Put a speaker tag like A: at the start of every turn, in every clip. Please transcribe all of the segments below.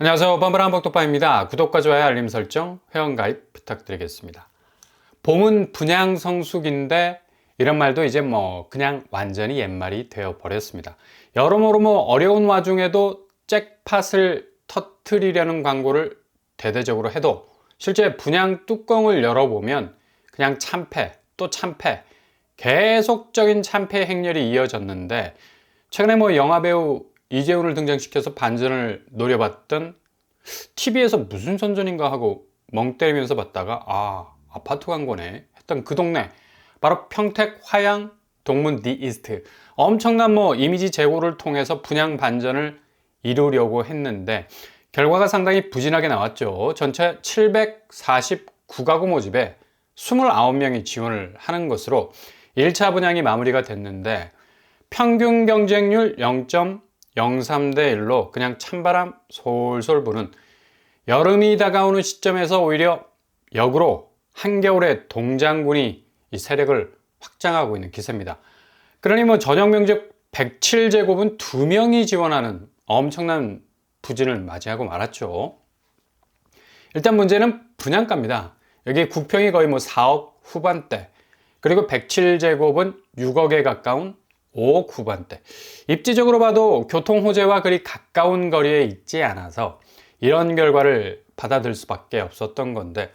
A: 안녕하세요. 뻔뻔한 복독방입니다. 구독과 좋아요, 알림 설정, 회원가입 부탁드리겠습니다. 봄은 분향성숙인데 이런 말도 이제 그냥 완전히 옛말이 되어버렸습니다. 여러모로 어려운 와중에도 잭팟을 터트리려는 광고를 대대적으로 해도 실제 분향 뚜껑을 열어보면 그냥 참패 또 참패, 계속적인 참패 행렬이 이어졌는데 최근에 영화배우 이재훈을 등장시켜서 반전을 노려봤던 TV에서 무슨 선전인가 하고 멍 때리면서 봤다가 아파트 광고네 했던 그 동네, 바로 평택 화양 동문 디 이스트. 엄청난 이미지 제고를 통해서 분양 반전을 이루려고 했는데 결과가 상당히 부진하게 나왔죠. 전체 749가구 모집에 29명이 지원을 하는 것으로 1차 분양이 마무리가 됐는데 평균 경쟁률 0.03대 1로 그냥 찬바람 솔솔 부는, 여름이 다가오는 시점에서 오히려 역으로 한겨울에 동장군이 이 세력을 확장하고 있는 기세입니다. 그러니 전용 면적 107제곱은 2명이 지원하는 엄청난 부진을 맞이하고 말았죠. 일단 문제는 분양가입니다. 여기 국평이 거의 4억 후반대, 그리고 107제곱은 6억에 가까운 5억 후반대. 입지적으로 봐도 교통 호재와 그리 가까운 거리에 있지 않아서 이런 결과를 받아들일 수밖에 없었던 건데,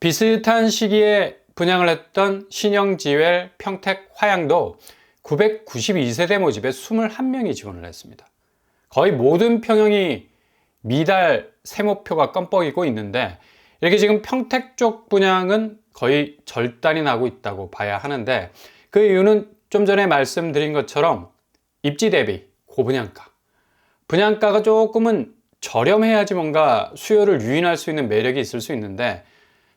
A: 비슷한 시기에 분양을 했던 신영지웰 평택 화양도 992세대 모집에 21명이 지원을 했습니다. 거의 모든 평형이 미달 세모표가 껌뻑이고 있는데, 이렇게 지금 평택 쪽 분양은 거의 절단이 나고 있다고 봐야 하는데, 그 이유는 좀 전에 말씀드린 것처럼 입지 대비 고분양가, 분양가가 조금은 저렴해야지 뭔가 수요를 유인할 수 있는 매력이 있을 수 있는데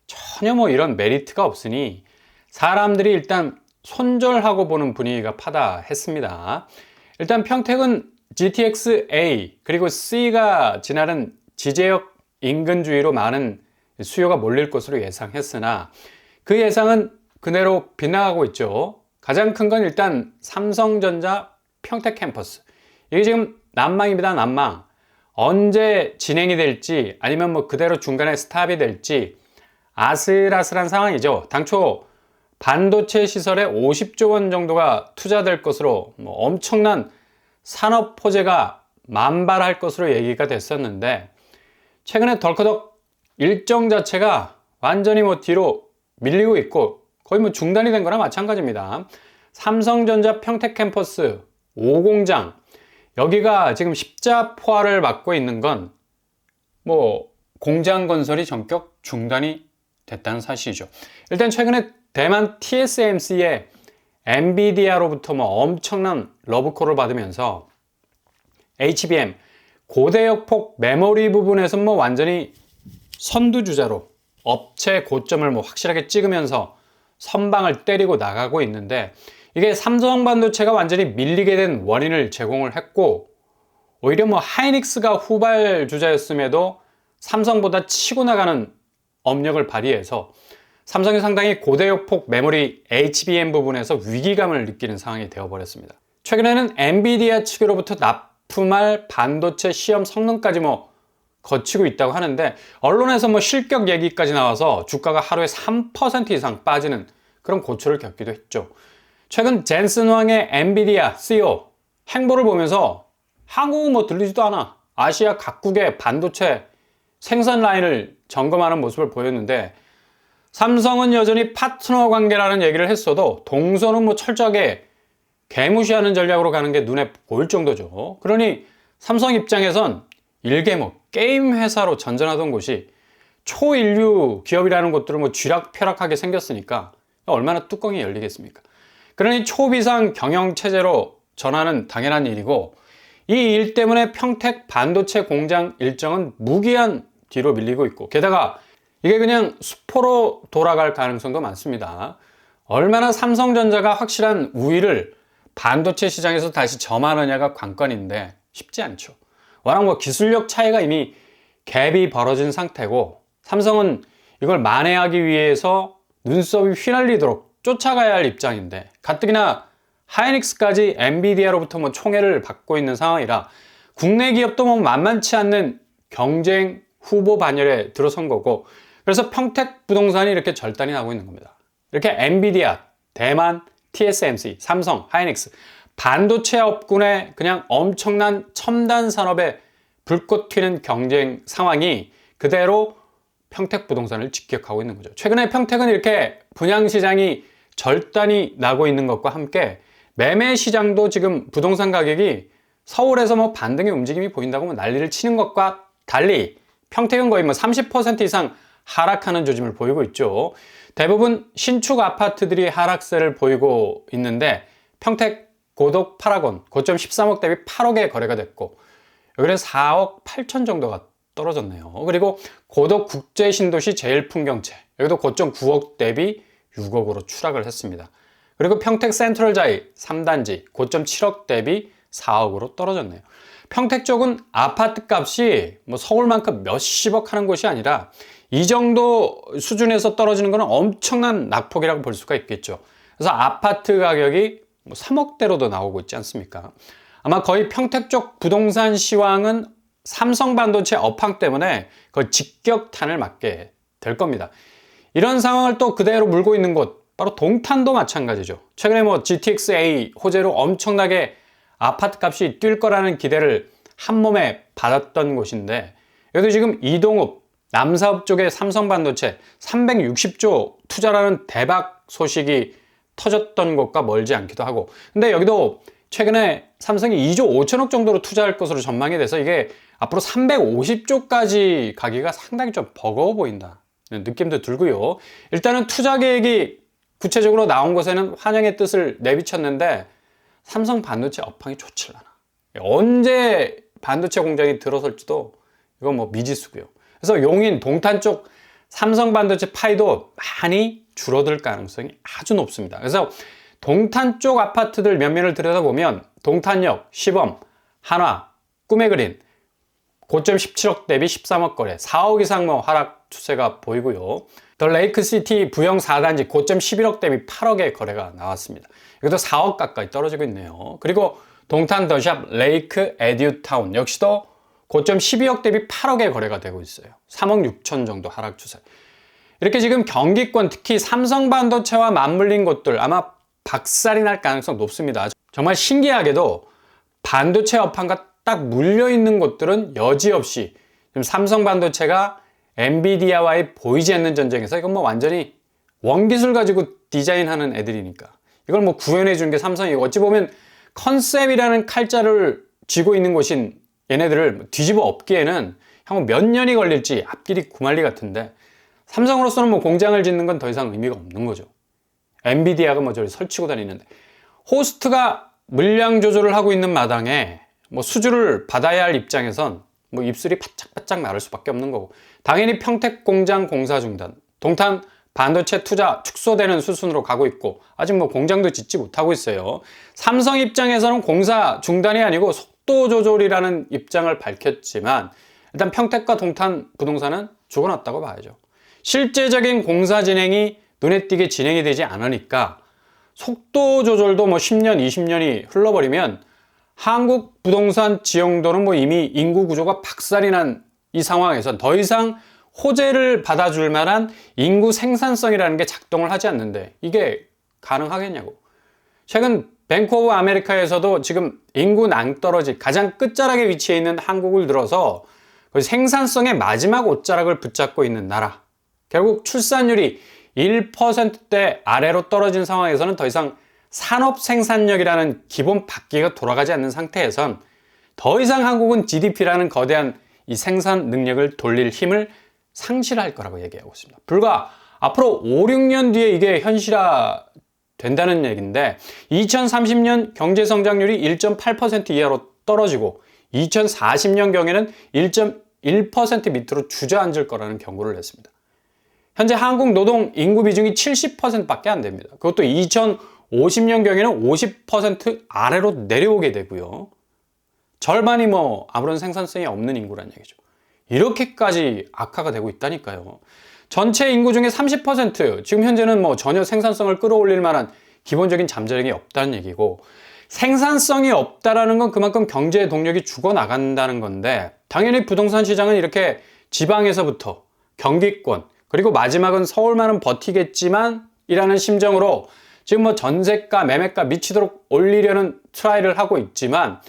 A: 전혀 이런 메리트가 없으니 사람들이 일단 손절하고 보는 분위기가 파다했습니다. 일단 평택은 GTX A 그리고 C가 지나는 지제역 인근주의로 많은 수요가 몰릴 것으로 예상했으나 그 예상은 그대로 빗나가고 있죠. 가장 큰 건 일단 삼성전자 평택 캠퍼스. 이게 지금 난망입니다. 난망. 언제 진행이 될지 아니면 그대로 중간에 스탑이 될지 아슬아슬한 상황이죠. 당초 반도체 시설에 50조 원 정도가 투자될 것으로 엄청난 산업 호재가 만발할 것으로 얘기가 됐었는데, 최근에 덜커덕 일정 자체가 완전히 뒤로 밀리고 있고 거의 중단이 된 거나 마찬가지입니다. 삼성전자 평택 캠퍼스 5공장, 여기가 지금 십자포화를 맞고 있는 건 공장 건설이 전격 중단이 됐다는 사실이죠. 일단 최근에 대만 TSMC의 엔비디아로부터 엄청난 러브콜을 받으면서 HBM 고대역폭 메모리 부분에서 완전히 선두주자로 업체 고점을 확실하게 찍으면서 선방을 때리고 나가고 있는데, 이게 삼성반도체가 완전히 밀리게 된 원인을 제공을 했고, 오히려 하이닉스가 후발 주자였음에도 삼성보다 치고 나가는 업력을 발휘해서 삼성이 상당히 고대역폭 메모리 HBM 부분에서 위기감을 느끼는 상황이 되어버렸습니다. 최근에는 엔비디아 측으로부터 납품할 반도체 시험 성능까지 거치고 있다고 하는데, 언론에서 실격 얘기까지 나와서 주가가 하루에 3% 이상 빠지는 그런 고초를 겪기도 했죠. 최근 젠슨 황의 엔비디아 CEO 행보를 보면서 한국은 들리지도 않아, 아시아 각국의 반도체 생산 라인을 점검하는 모습을 보였는데, 삼성은 여전히 파트너 관계라는 얘기를 했어도 동서는 철저하게 개무시하는 전략으로 가는 게 눈에 보일 정도죠. 그러니 삼성 입장에선 일개 게임 회사로 전전하던 곳이 초인류 기업이라는 것들은 쥐락펴락하게 생겼으니까 얼마나 뚜껑이 열리겠습니까? 그러니 초비상 경영체제로 전환은 당연한 일이고, 이 일 때문에 평택 반도체 공장 일정은 무기한 뒤로 밀리고 있고, 게다가 이게 그냥 수포로 돌아갈 가능성도 많습니다. 얼마나 삼성전자가 확실한 우위를 반도체 시장에서 다시 점하느냐가 관건인데 쉽지 않죠. 워낙 기술력 차이가 이미 갭이 벌어진 상태고, 삼성은 이걸 만회하기 위해서 눈썹이 휘날리도록 쫓아가야 할 입장인데, 가뜩이나 하이닉스까지 엔비디아로부터 총애를 받고 있는 상황이라 국내 기업도 만만치 않는 경쟁 후보 반열에 들어선 거고, 그래서 평택 부동산이 이렇게 절단이 나고 있는 겁니다. 이렇게 엔비디아, 대만, TSMC, 삼성, 하이닉스, 반도체 업군의 그냥 엄청난 첨단 산업에 불꽃 튀는 경쟁 상황이 그대로 평택 부동산을 직격하고 있는 거죠. 최근에 평택은 이렇게 분양시장이 절단이 나고 있는 것과 함께 매매 시장도 지금 부동산 가격이 서울에서 뭐 반등의 움직임이 보인다고 난리를 치는 것과 달리 평택은 거의 뭐 30% 이상 하락하는 조짐을 보이고 있죠. 대부분 신축 아파트들이 하락세를 보이고 있는데 평택 고덕 8학원 고점 13억 대비 8억에 거래가 됐고, 여기는 4억 8천 정도가 떨어졌네요. 그리고 고덕 국제신도시 제일풍경채, 여기도 고점 9억 대비 6억으로 추락을 했습니다. 그리고 평택 센트럴자이 3단지 고점 7억 대비 4억으로 떨어졌네요. 평택 쪽은 아파트 값이 뭐 서울만큼 몇십억 하는 곳이 아니라 이 정도 수준에서 떨어지는 것은 엄청난 낙폭이라고 볼 수가 있겠죠. 그래서 아파트 가격이 뭐 3억대로도 나오고 있지 않습니까? 아마 거의 평택 쪽 부동산 시황은 삼성 반도체 업황 때문에 거의 직격탄을 맞게 될 겁니다. 이런 상황을 또 그대로 물고 있는 곳, 바로 동탄도 마찬가지죠. 최근에 뭐 GTX-A 호재로 엄청나게 아파트 값이 뛸 거라는 기대를 한 몸에 받았던 곳인데, 여기도 지금 이동읍, 남사읍 쪽에 삼성 반도체 360조 투자라는 대박 소식이 터졌던 곳과 멀지 않기도 하고, 근데 여기도 최근에 삼성이 2조 5천억 정도로 투자할 것으로 전망이 돼서 이게 앞으로 350조까지 가기가 상당히 좀 버거워 보인다 느낌도 들고요. 일단은 투자 계획이 구체적으로 나온 것에는 환영의 뜻을 내비쳤는데 삼성 반도체 업황이 좋질 않아. 언제 반도체 공장이 들어설지도 이건 뭐 미지수고요. 그래서 용인, 동탄 쪽 삼성 반도체 파이도 많이 줄어들 가능성이 아주 높습니다. 그래서 동탄 쪽 아파트들 몇몇을 들여다보면 동탄역, 시범, 한화, 꿈의 그린 고점 17억 대비 13억 거래, 4억 이상 뭐 하락 추세가 보이고요. 더 레이크시티 부영 4단지 고점 11억 대비 8억의 거래가 나왔습니다. 여기도 4억 가까이 떨어지고 있네요. 그리고 동탄 더샵 레이크 에듀타운 역시도 고점 12억 대비 8억의 거래가 되고 있어요. 3억 6천 정도 하락 추세. 이렇게 지금 경기권, 특히 삼성 반도체와 맞물린 곳들 아마 박살이 날 가능성 높습니다. 정말 신기하게도 반도체 업황과 딱 물려있는 곳들은 여지없이 지금 삼성 반도체가 엔비디아와의 보이지 않는 전쟁에서, 이건 뭐 완전히 원기술 가지고 디자인하는 애들이니까 이걸 뭐 구현해 준 게 삼성이고, 어찌 보면 컨셉이라는 칼자를 쥐고 있는 곳인 얘네들을 뒤집어 엎기에는 향후 몇 년이 걸릴지 앞길이 구말리 같은데, 삼성으로서는 뭐 공장을 짓는 건 더 이상 의미가 없는 거죠. 엔비디아가 뭐 저리 설치고 다니는데, 호스트가 물량 조절을 하고 있는 마당에 뭐 수주를 받아야 할 입장에선 뭐 입술이 바짝바짝 마를 수밖에 없는 거고, 당연히 평택 공장 공사 중단, 동탄 반도체 투자 축소되는 수순으로 가고 있고, 아직 뭐 공장도 짓지 못하고 있어요. 삼성 입장에서는 공사 중단이 아니고 속도 조절이라는 입장을 밝혔지만, 일단 평택과 동탄 부동산은 죽어났다고 봐야죠. 실제적인 공사 진행이 눈에 띄게 진행이 되지 않으니까 속도 조절도 뭐 10년, 20년이 흘러버리면 한국 부동산 지형도는 뭐 이미 인구 구조가 박살이 난 이 상황에선 더 이상 호재를 받아줄 만한 인구 생산성이라는 게 작동을 하지 않는데 이게 가능하겠냐고. 최근 뱅크 오브 아메리카에서도 지금 인구 낭떠러지 가장 끝자락에 위치해 있는 한국을 들어서 생산성의 마지막 옷자락을 붙잡고 있는 나라, 결국 출산율이 1%대 아래로 떨어진 상황에서는 더 이상 산업 생산력이라는 기본 바퀴가 돌아가지 않는 상태에선 더 이상 한국은 GDP라는 거대한 이 생산 능력을 돌릴 힘을 상실할 거라고 얘기하고 있습니다. 불과 앞으로 5, 6년 뒤에 이게 현실화 된다는 얘기인데, 2030년 경제성장률이 1.8% 이하로 떨어지고 2040년경에는 1.1% 밑으로 주저앉을 거라는 경고를 냈습니다. 현재 한국 노동 인구 비중이 70%밖에 안 됩니다. 그것도 2050년경에는 50% 아래로 내려오게 되고요. 절반이 뭐 아무런 생산성이 없는 인구란 얘기죠. 이렇게까지 악화가 되고 있다니까요. 전체 인구 중에 30%, 지금 현재는 뭐 전혀 생산성을 끌어올릴 만한 기본적인 잠재력이 없다는 얘기고, 생산성이 없다라는 건 그만큼 경제의 동력이 죽어나간다는 건데, 당연히 부동산 시장은 이렇게 지방에서부터 경기권, 그리고 마지막은 서울만은 버티겠지만 이라는 심정으로 지금 뭐 전세가, 매매가 미치도록 올리려는 트라이를 하고 있지만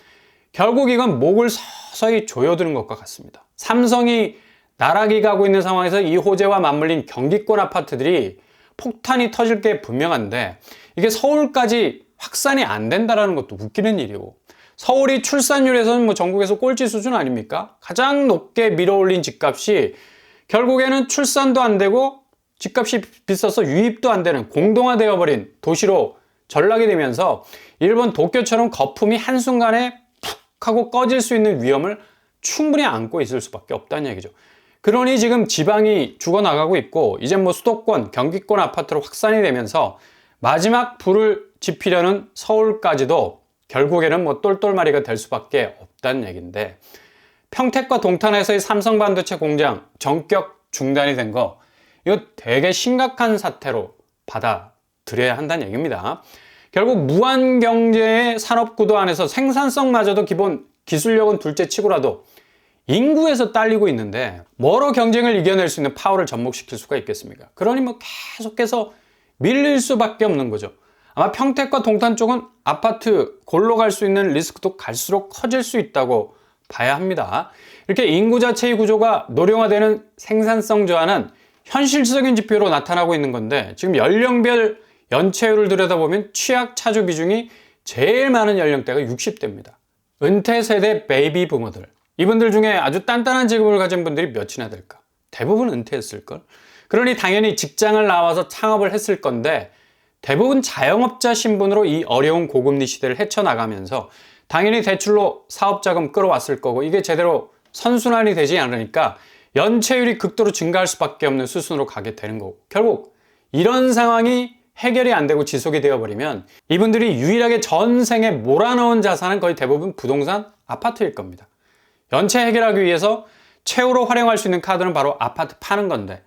A: 결국 이건 목을 서서히 조여드는 것과 같습니다. 삼성이 나락이 가고 있는 상황에서 이 호재와 맞물린 경기권 아파트들이 폭탄이 터질 게 분명한데 이게 서울까지 확산이 안 된다는 것도 웃기는 일이고, 서울이 출산율에서는 뭐 전국에서 꼴찌 수준 아닙니까? 가장 높게 밀어올린 집값이 결국에는 출산도 안 되고 집값이 비싸서 유입도 안 되는 공동화되어 버린 도시로 전락이 되면서 일본 도쿄처럼 거품이 한순간에 푹 하고 꺼질 수 있는 위험을 충분히 안고 있을 수밖에 없다는 얘기죠. 그러니 지금 지방이 죽어나가고 있고 이제 뭐 수도권, 경기권 아파트로 확산이 되면서 마지막 불을 지피려는 서울까지도 결국에는 뭐 똘똘마리가 될 수밖에 없다는 얘기인데, 평택과 동탄에서의 삼성 반도체 공장 전격 중단이 된 거, 이거 되게 심각한 사태로 받아들여야 한다는 얘기입니다. 결국 무한 경제의 산업 구도 안에서 생산성마저도 기본 기술력은 둘째 치고라도 인구에서 딸리고 있는데 뭐로 경쟁을 이겨낼 수 있는 파워를 접목시킬 수가 있겠습니까? 그러니 뭐 계속해서 밀릴 수밖에 없는 거죠. 아마 평택과 동탄 쪽은 아파트 골로 갈 수 있는 리스크도 갈수록 커질 수 있다고 봐야 합니다. 이렇게 인구 자체의 구조가 노령화되는 생산성 저하는 현실적인 지표로 나타나고 있는 건데, 지금 연령별 연체율을 들여다보면 취약 차주 비중이 제일 많은 연령대가 60대입니다. 은퇴 세대 베이비 부모들, 이분들 중에 아주 단단한 직업을 가진 분들이 몇이나 될까? 대부분 은퇴했을걸? 그러니 당연히 직장을 나와서 창업을 했을 건데 대부분 자영업자 신분으로 이 어려운 고금리 시대를 헤쳐나가면서 당연히 대출로 사업자금 끌어왔을 거고, 이게 제대로 선순환이 되지 않으니까 연체율이 극도로 증가할 수밖에 없는 수순으로 가게 되는 거고, 결국 이런 상황이 해결이 안 되고 지속이 되어버리면 이분들이 유일하게 전생에 몰아넣은 자산은 거의 대부분 부동산, 아파트일 겁니다. 연체 해결하기 위해서 최후로 활용할 수 있는 카드는 바로 아파트 파는 건데,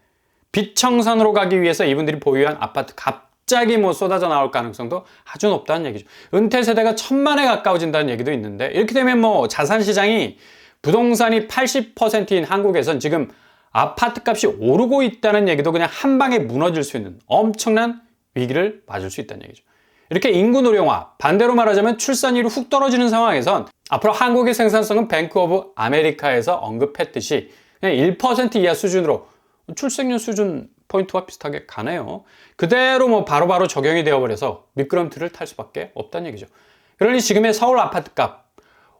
A: 빚 청산으로 가기 위해서 이분들이 보유한 아파트 갑자기 뭐 쏟아져 나올 가능성도 아주 높다는 얘기죠. 은퇴 세대가 1000만에 가까워진다는 얘기도 있는데, 이렇게 되면 뭐 자산 시장이 부동산이 80%인 한국에선 지금 아파트 값이 오르고 있다는 얘기도 그냥 한 방에 무너질 수 있는 엄청난 위기를 맞을 수 있다는 얘기죠. 이렇게 인구 노령화, 반대로 말하자면 출산율이 훅 떨어지는 상황에선 앞으로 한국의 생산성은 뱅크 오브 아메리카에서 언급했듯이 그냥 1% 이하 수준으로 출생률 수준 포인트와 비슷하게 가네요. 그대로 뭐 바로바로 적용이 되어버려서 미끄럼틀을 탈 수밖에 없다는 얘기죠. 그러니 지금의 서울 아파트값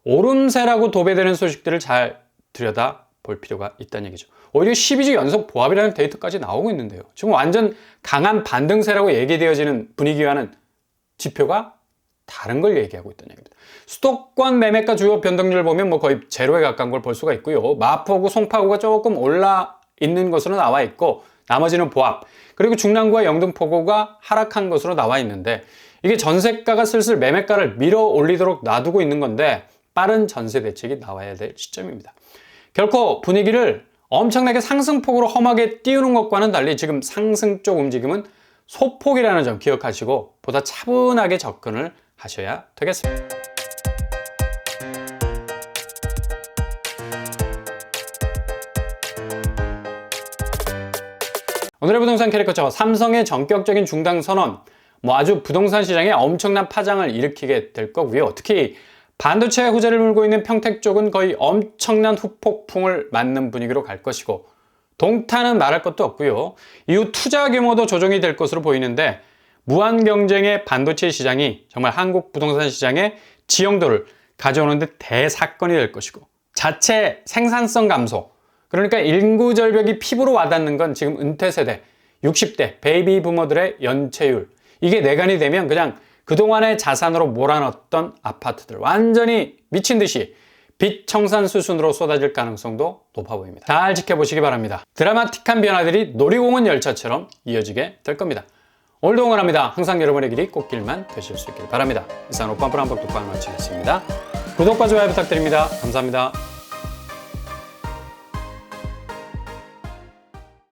A: 오름세라고 도배되는 소식들을 잘 들여다볼 필요가 있다는 얘기죠. 오히려 12주 연속 보합이라는 데이터까지 나오고 있는데요. 지금 완전 강한 반등세라고 얘기되어지는 분위기와는 지표가 다른 걸 얘기하고 있다는 얘기입니다. 수도권 매매가 주요 변동률을 보면 뭐 거의 제로에 가까운 걸 볼 수가 있고요. 마포구, 송파구가 조금 올라 있는 것으로 나와 있고 나머지는 보합, 그리고 중랑구와 영등포구가 하락한 것으로 나와 있는데, 이게 전세가가 슬슬 매매가를 밀어 올리도록 놔두고 있는 건데 빠른 전세 대책이 나와야 될 시점입니다. 결코 분위기를 엄청나게 상승폭으로 험하게 띄우는 것과는 달리 지금 상승 쪽 움직임은 소폭이라는 점 기억하시고 보다 차분하게 접근을 하셔야 되겠습니다. 오늘의 부동산 캐릭터처 삼성의 전격적인 중단 선언, 뭐 아주 부동산 시장에 엄청난 파장을 일으키게 될 거고요. 특히 반도체 호재를 물고 있는 평택 쪽은 거의 엄청난 후폭풍을 맞는 분위기로 갈 것이고, 동탄은 말할 것도 없고요. 이후 투자 규모도 조정이 될 것으로 보이는데, 무한 경쟁의 반도체 시장이 정말 한국 부동산 시장의 지형도를 가져오는 데 대사건이 될 것이고, 자체 생산성 감소, 그러니까 인구 절벽이 피부로 와닿는 건 지금 은퇴 세대 60대 베이비 부모들의 연체율, 이게 내관이 되면 그냥 그동안의 자산으로 몰아넣었던 아파트들 완전히 미친 듯이 빚 청산 수순으로 쏟아질 가능성도 높아 보입니다. 잘 지켜보시기 바랍니다. 드라마틱한 변화들이 놀이공원 열차처럼 이어지게 될 겁니다. 오늘도 응원합니다. 항상 여러분의 길이 꽃길만 되실 수 있길 바랍니다. 이상 오빠한번 독방을 마치겠습니다. 구독과 좋아요 부탁드립니다. 감사합니다.